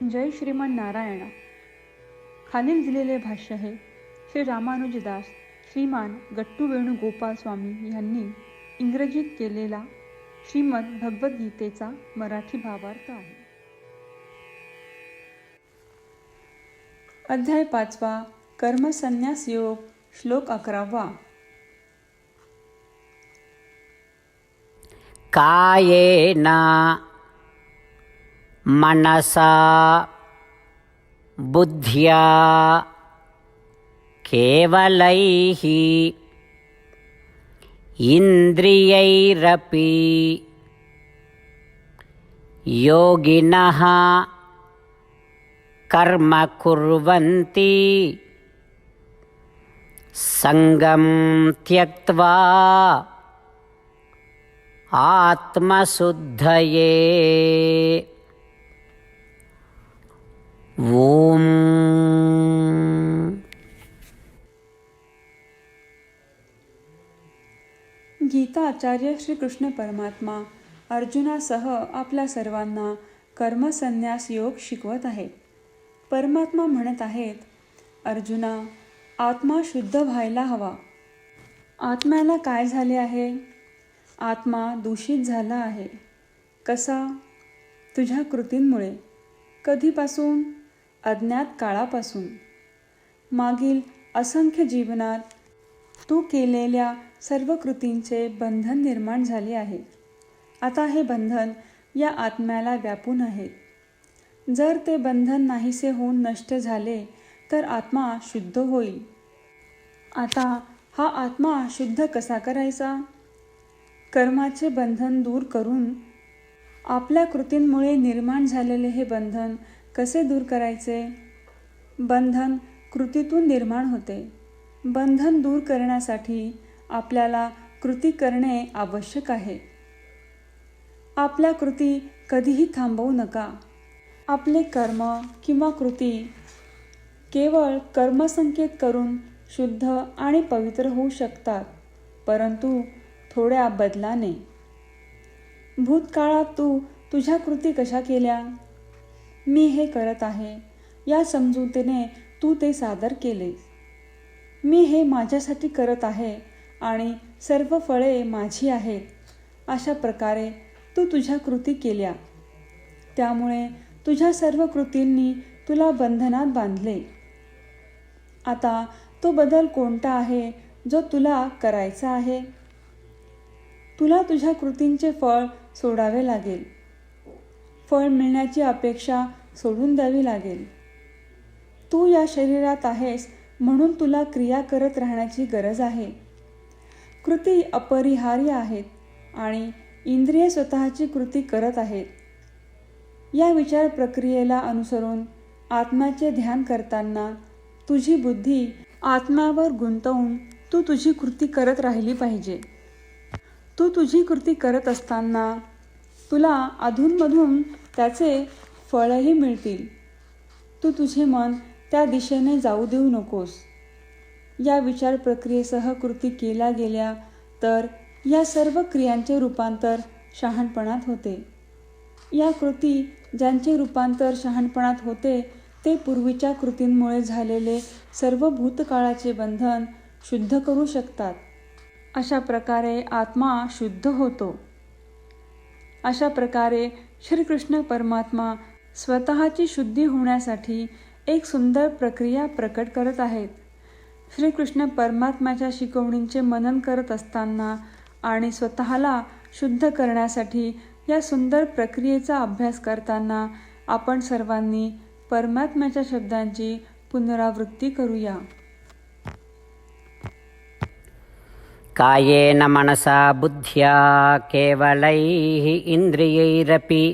जय श्रीमन नारायण. खालील दिलेले भाष्य हे श्री रामानुजदास श्रीमान गट्टू वेणुगोपाल स्वामी यांनी इंग्रजीत केलेला श्रीमद भगवद्गीतेचा मराठी भावार्थ आहे. अध्याय 5 कर्मसन्यास योग, श्लोक 11. कायेन मनसा बुद्ध्या केवलैः इन्द्रियैरपि योगिनः कर्म कुर्वन्ति संगं त्यक्त्वा आत्मशुद्धये. ओम. गीता आचार्य श्री कृष्ण परमात्मा अर्जुनासह आपल्या सर्वांना कर्मसन्यास योग शिकवत आहेत. परमात्मा म्हणत आहेत, अर्जुना, आत्मा शुद्ध व्हायला हवा. आत्म्याला काय झाले आहे? आत्मा दूषित झाला आहे. कसा? तुझ्या कृतींमुळे. कधीपासून? अज्ञात काळापासून. मागील असंख्य जीवनात तू केलेल्या सर्व कृतींचे बंधन निर्माण झाले आहे. आता हे बंधन या आत्म्याला व्यापून आहे. जर ते बंधन नाहीसे होऊन नष्ट झाले तर आत्मा शुद्ध होईल. आता हा आत्मा शुद्ध कसा करायचा? कर्माचे बंधन दूर करून आपल्या कृतींमुळे निर्माण झालेले हे बंधन कसे दूर करायचे? बंधन कृतीतून निर्माण होते. बंधन दूर करण्यासाठी आपल्याला कृती करणे आवश्यक आहे. आपल्या कृती कधीही थांबवू नका. आपले कर्म किंवा कृती केवळ कर्मसंकेत करून शुद्ध आणि पवित्र होऊ शकतात, परंतु थोड्या बदलाने. भूतकाळात तू तुझ्या कृती कशा केल्या? मी हे करत आहे या समजुतीने तू ते सादर केलेस. मी हे माझ्यासाठी करत आहे आणि सर्व फळे माझी आहेत, अशा प्रकारे तू तुझ्या कृती केल्या. त्यामुळे तुझ्या सर्व कृतींनी तुला बंधनात बांधले. आता तो बदल कोणता आहे जो तुला करायचा आहे? तुला तुझ्या कृतींचे फळ सोडावे लागेल. फळ मिळण्याची अपेक्षा सोडून द्यावी लागेल. तू या शरीरात आहेस म्हणून तुला क्रिया करत राहण्याची गरज आहे. कृती अपरिहार्य आहेत आणि इंद्रिय स्वतःची कृती करत आहेत. या विचार प्रक्रियेला अनुसरून आत्म्याचे ध्यान करताना तुझी बुद्धी आत्म्यावर गुंतवून तू तुझी कृती करत राहिली पाहिजे. तू तुझी कृती करत असताना तुला अधूनमधून त्याचे फळही मिळतील. तू तुझे मन त्या दिशेने जाऊ देऊ नकोस. या विचार प्रक्रियेसह कृती केल्या गेल्या तर या सर्व क्रियांचे रूपांतर शहाणपणात होते. या कृती ज्यांचे रूपांतर शहाणपणात होते ते पूर्वीच्या कृतींमुळे झालेले सर्व भूतकाळाचे बंधन शुद्ध करू शकतात. अशा प्रकारे आत्मा शुद्ध होतो. अशा प्रकारे श्रीकृष्ण परमात्मा स्वतःची शुद्धी होण्यासाठी एक सुंदर प्रक्रिया प्रकट करत आहेत. श्रीकृष्ण परमात्म्याच्या शिकवणींचे मनन करत असताना आणि स्वतःला शुद्ध करण्यासाठी या सुंदर प्रक्रियेचा अभ्यास करताना आपण सर्वांनी परमात्म्याच्या शब्दांची पुनरावृत्ती करूया. कायेन मनसा बुद्ध्या केवलैः इन्द्रियैरपि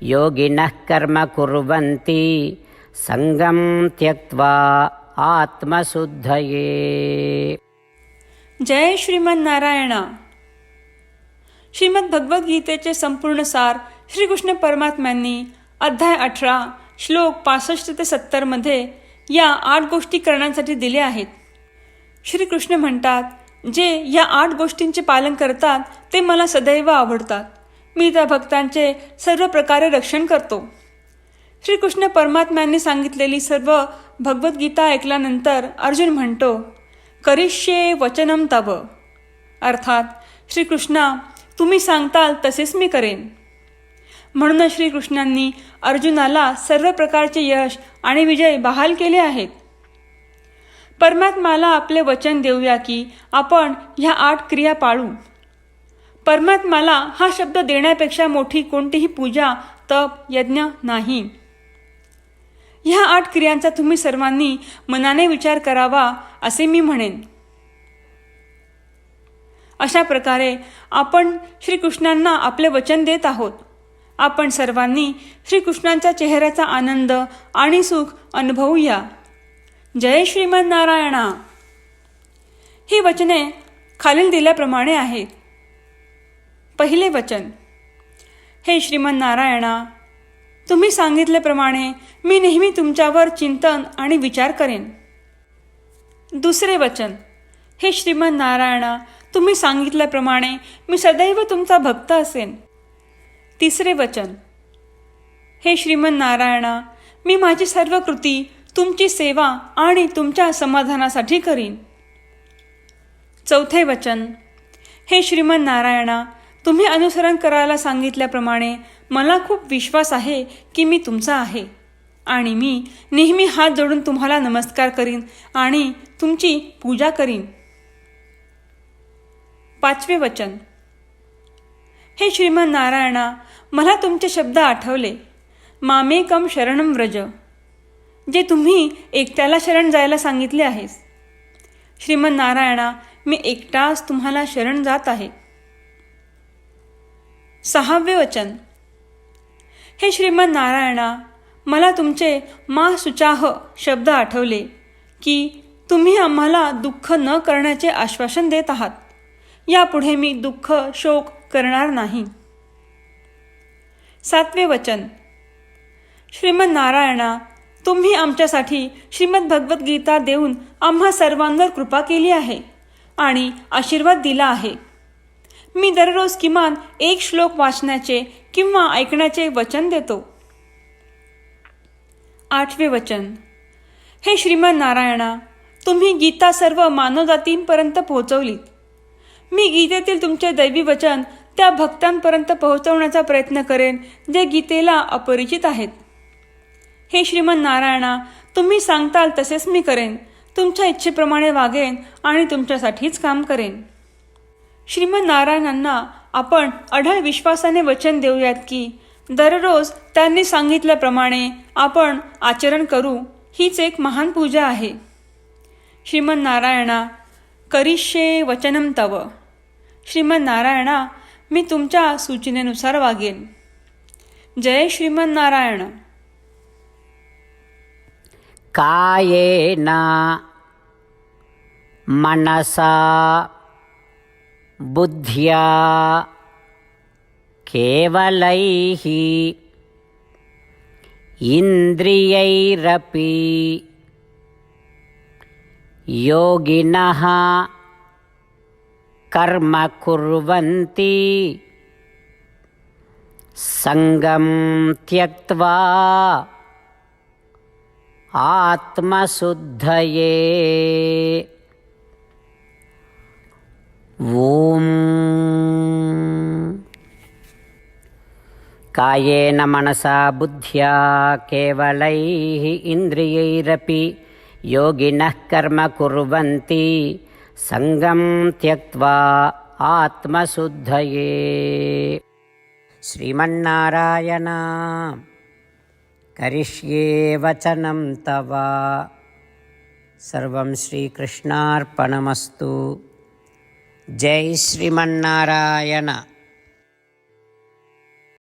योगिनः कर्म कुर्वन्ति संगं त्यक्त्वा आत्मशुद्धये. जय श्रीमन नारायण. श्रीमद भगवद्गीतेचे संपूर्ण सार श्रीकृष्ण परमात्म्यांनी अध्याय 18 श्लोक 65 ते 70 मध्ये या 8 गोष्टी करण्यासाठी दिल्या आहेत. श्रीकृष्ण म्हणतात, जे या 8 गोष्टींचे पालन करतात ते मला सदैव आवडतात. मी त्या भक्तांचे सर्व प्रकारे रक्षण करतो. श्रीकृष्ण परमात्म्यांनी सांगितलेली सर्व भगवद्गीता ऐकल्यानंतर अर्जुन म्हणतो, करिष्ये वचनम तव. अर्थात, श्रीकृष्णा, तुम्ही सांगताल तसेच मी करेन. म्हणूनच श्रीकृष्णांनी अर्जुनाला सर्व प्रकारचे यश आणि विजय बहाल केले आहेत. परमात्म्याला आपले वचन देऊया की आपण ह्या 8 क्रिया पाळू. परमात्म्याला हा शब्द देण्यापेक्षा मोठी कोणतीही पूजा, तप, यज्ञ नाही. ह्या 8 क्रियांचा तुम्ही सर्वांनी मनाने विचार करावा असे मी म्हणेन. अशा प्रकारे आपण श्रीकृष्णांना आपले वचन देत आहोत. आपण सर्वांनी श्रीकृष्णांच्या चेहऱ्याचा आनंद आणि सुख अनुभवूया. जय श्रीमन नारायणा. ही वचने खालील दिल्याप्रमाणे आहेत. पहिले वचन, हे श्रीमन नारायणा, तुम्ही सांगितल्याप्रमाणे मी नेहमी तुमच्यावर चिंतन आणि विचार करेन. दुसरे वचन, हे श्रीमन नारायणा, तुम्ही सांगितल्याप्रमाणे मी सदैव तुमचा भक्त असेन. तिसरे वचन, हे श्रीमन नारायणा, मी माझी सर्व कृती तुमची सेवा आणि तुमच्या समाधानासाठी करीन. चौथे वचन, हे श्रीमन नारायणा, तुम्ही अनुसरण करायला सांगितल्याप्रमाणे मला खूप विश्वास आहे की मी तुमचा आहे आणि मी नेहमी हात जोडून तुम्हाला नमस्कार करीन आणि तुमची पूजा करीन. पाचवे वचन, हे श्रीमन नारायणा, मला तुमचे शब्द आठवले. मामेकम शरणम व्रज, जे तुम्ही एकट्याला शरण जायला सांगितले आहेस. श्रीमन नारायणा, मी एकटाच तुम्हाला शरण जात आहे. सहावे वचन, हे श्रीमन नारायणा, मला तुमचे मा सुचाह शब्द आठवले की तुम्ही आम्हाला दुःख न करण्याचे आश्वासन देत आहात. यापुढे मी दुःख शोक करणार नाही. सातवे वचन, श्रीमन नारायणा, तुम्ही आमच्यासाठी श्रीमद भगवद्गीता देऊन आम्हा सर्वांवर कृपा केली आहे आणि आशीर्वाद दिला आहे. मी दररोज किमान 1 श्लोक वाचण्याचे किंवा ऐकण्याचे वचन देतो. आठवे वचन, हे श्रीमन नारायणा, तुम्ही गीता सर्व मानवजातींपर्यंत पोहोचवलीत. मी गीतेतील तुमचे दैवी वचन त्या भक्तांपर्यंत पोहोचवण्याचा प्रयत्न करेन जे गीतेला अपरिचित आहेत. हे श्रीमन नारायणा, तुम्ही सांगताल तसेच मी करेन. तुमच्या इच्छेप्रमाणे वागेन आणि तुमच्यासाठीच काम करेन. श्रीमन नारायणांना आपण अढळ विश्वासाने वचन देऊयात की दररोज त्यांनी सांगितल्याप्रमाणे आपण आचरण करू. हीच एक महान पूजा आहे. श्रीमन नारायणा, करिष्ये वचनम तव. श्रीमन नारायणा, मी तुमच्या सूचनेनुसार वागेन. जय श्रीमन नारायण. कायेन मनसा बुद्ध्या केवलैः इन्द्रियैरपि योगिनः कर्म कुर्वन्ति संगं त्यक्त्वा आत्मशुद्धये. ॐ कायेन मनसा बुद्ध्या केवलैः इन्द्रियैरपि योगिनः कर्म कुर्वन्ति संगं त्यक्त्वा आत्मशुद्धये. श्रीमन्नारायण, करिष्ये वचनं तव. सर्वं श्रीकृष्णार्पणमस्तु. जय श्रीमन्नारायण.